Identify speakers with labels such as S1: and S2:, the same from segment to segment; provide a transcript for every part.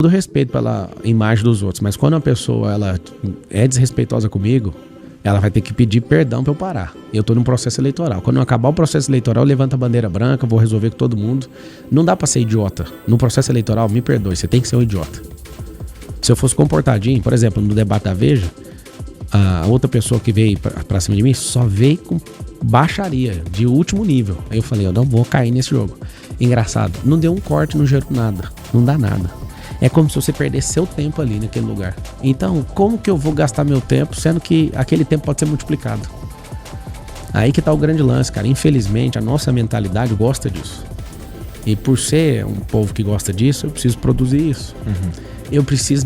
S1: Todo respeito pela imagem dos outros, mas quando uma pessoa ela é desrespeitosa comigo, ela vai ter que pedir perdão pra eu parar. Eu tô num processo eleitoral. Quando eu acabar o processo eleitoral, eu levanto a bandeira branca, vou resolver com todo mundo. Não dá pra ser idiota. No processo eleitoral, me perdoe, você tem que ser um idiota. Se eu fosse comportadinho, por exemplo, no debate da Veja, a outra pessoa que veio pra cima de mim só veio com baixaria, de último nível. Aí eu falei, eu não vou cair nesse jogo. Engraçado, não deu um corte, não gerou nada, não dá nada. É como se você perdesse seu tempo ali naquele lugar. Então, como que eu vou gastar meu tempo, sendo que aquele tempo pode ser multiplicado? Aí que tá o grande lance, cara. Infelizmente, a nossa mentalidade gosta disso. E por ser um povo que gosta disso, eu preciso produzir isso. Eu preciso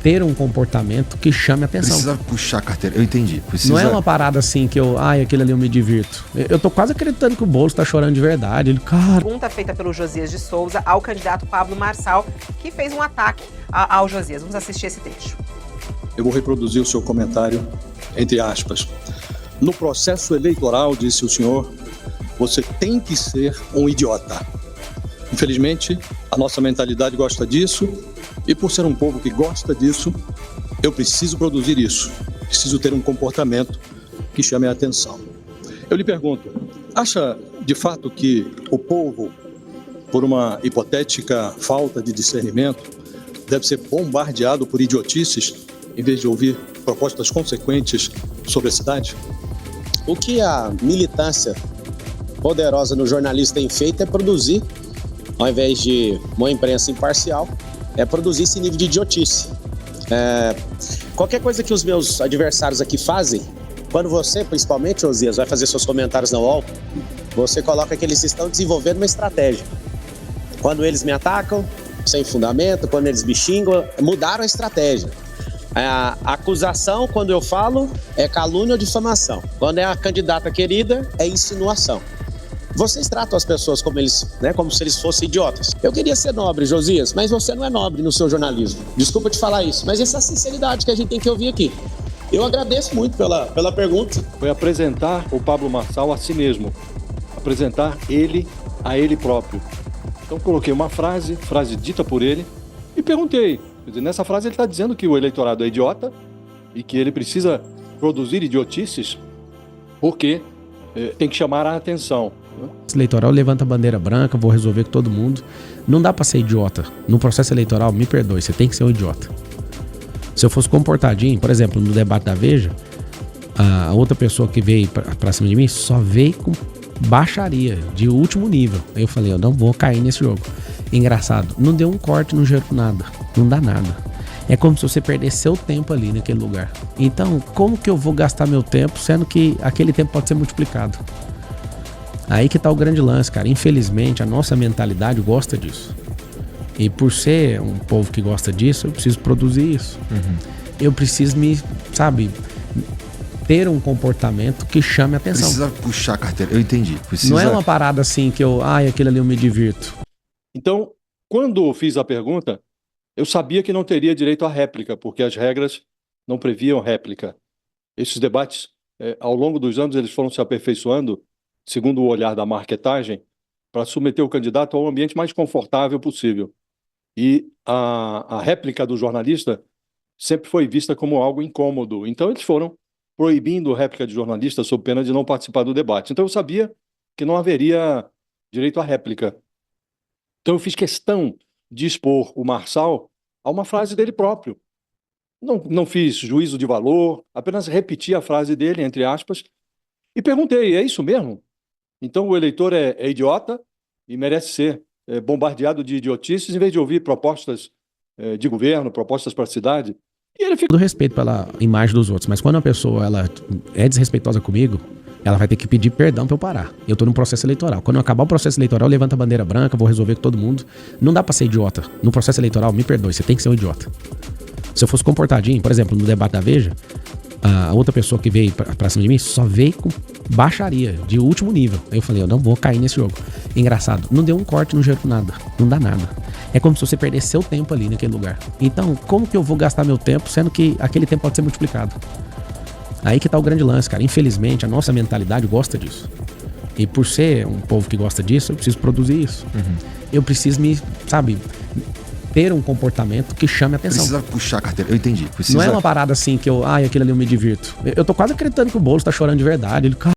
S1: ter um comportamento que chame atenção.
S2: Precisa puxar a carteira, eu entendi.
S1: Não é uma parada assim que aquele ali eu me divirto. Eu tô quase acreditando que o Boulos tá chorando de verdade. Ele, cara...
S3: Pergunta feita pelo Josias de Souza ao candidato Pablo Marçal, que fez um ataque ao Josias. Vamos assistir esse trecho.
S4: Eu vou reproduzir o seu comentário, entre aspas. No processo eleitoral, disse o senhor, você tem que ser um idiota. Infelizmente, a nossa mentalidade gosta disso. E por ser um povo que gosta disso, eu preciso produzir isso. Preciso ter um comportamento que chame a atenção. Eu lhe pergunto, acha de fato que o povo, por uma hipotética falta de discernimento, deve ser bombardeado por idiotices em vez de ouvir propostas consequentes sobre a cidade?
S5: O que a militância poderosa no jornalismo tem feito é produzir, ao invés de uma imprensa imparcial, é produzir esse nível de idiotice. Qualquer coisa que os meus adversários aqui fazem, quando você, principalmente, Josias, vai fazer seus comentários na UOL, você coloca que eles estão desenvolvendo uma estratégia. Quando eles me atacam, sem fundamento, quando eles me xingam, mudaram a estratégia. A acusação, quando eu falo, é calúnia ou difamação. Quando é a candidata querida, é insinuação. Vocês tratam as pessoas como se eles fossem idiotas. Eu queria ser nobre, Josias, mas você não é nobre no seu jornalismo. Desculpa te falar isso, mas essa é a sinceridade que a gente tem que ouvir aqui. Eu agradeço muito pela pergunta.
S4: Foi apresentar o Pablo Marçal a si mesmo. Apresentar ele a ele próprio. Então coloquei uma frase dita por ele, e perguntei. Quer dizer, nessa frase ele está dizendo que o eleitorado é idiota e que ele precisa produzir idiotices porque tem que chamar a atenção.
S1: Eleitoral, levanta a bandeira branca, vou resolver com todo mundo. Não dá pra ser idiota. No processo eleitoral, me perdoe, você tem que ser um idiota. Se eu fosse comportadinho, por exemplo, no debate da Veja, a outra pessoa que veio pra cima de mim só veio com baixaria, de último nível. Aí eu falei, eu não vou cair nesse jogo. Engraçado, não deu um corte, não gerou nada, não dá nada. É como se você perdesse seu tempo ali naquele lugar. Então, como que eu vou gastar meu tempo, sendo que aquele tempo pode ser multiplicado? Aí que tá o grande lance, cara. Infelizmente, a nossa mentalidade gosta disso. E por ser um povo que gosta disso, eu preciso produzir isso. Eu preciso ter um comportamento que chame atenção.
S2: Precisa puxar a carteira, eu entendi.
S1: Não é uma parada assim que aquele ali eu me divirto.
S4: Então, quando fiz a pergunta, eu sabia que não teria direito à réplica, porque as regras não previam réplica. Esses debates, ao longo dos anos, eles foram se aperfeiçoando, segundo o olhar da marketagem, para submeter o candidato ao ambiente mais confortável possível. E a réplica do jornalista sempre foi vista como algo incômodo. Então, eles foram proibindo a réplica de jornalista sob pena de não participar do debate. Então, eu sabia que não haveria direito à réplica. Então, eu fiz questão de expor o Marçal a uma frase dele próprio. Não fiz juízo de valor, apenas repeti a frase dele, entre aspas, e perguntei, é isso mesmo? Então o eleitor é idiota e merece ser bombardeado de idiotices em vez de ouvir propostas de governo, propostas para a cidade. E ele fica...
S1: Todo respeito pela imagem dos outros, mas quando uma pessoa ela é desrespeitosa comigo, ela vai ter que pedir perdão pra eu parar. Eu tô num processo eleitoral. Quando eu acabar o processo eleitoral, eu levanto a bandeira branca, vou resolver com todo mundo. Não dá pra ser idiota. No processo eleitoral, me perdoe, você tem que ser um idiota. Se eu fosse comportadinho, por exemplo, no debate da Veja, a outra pessoa que veio pra cima de mim só veio com baixaria, de último nível. Aí eu falei, eu não vou cair nesse jogo. Engraçado, não deu um corte, não gerou nada, não dá nada. É como se você perdesse seu tempo ali naquele lugar. Então, como que eu vou gastar meu tempo, sendo que aquele tempo pode ser multiplicado? Aí que tá o grande lance, cara. Infelizmente, a nossa mentalidade gosta disso. E por ser um povo que gosta disso, eu preciso produzir isso. Eu preciso ter um comportamento que chame a atenção.
S2: Precisa puxar a carteira. Eu entendi. Precisa...
S1: Não é uma parada assim que aquilo ali eu me divirto. Eu tô quase acreditando que o Boulos tá chorando de verdade. Ele,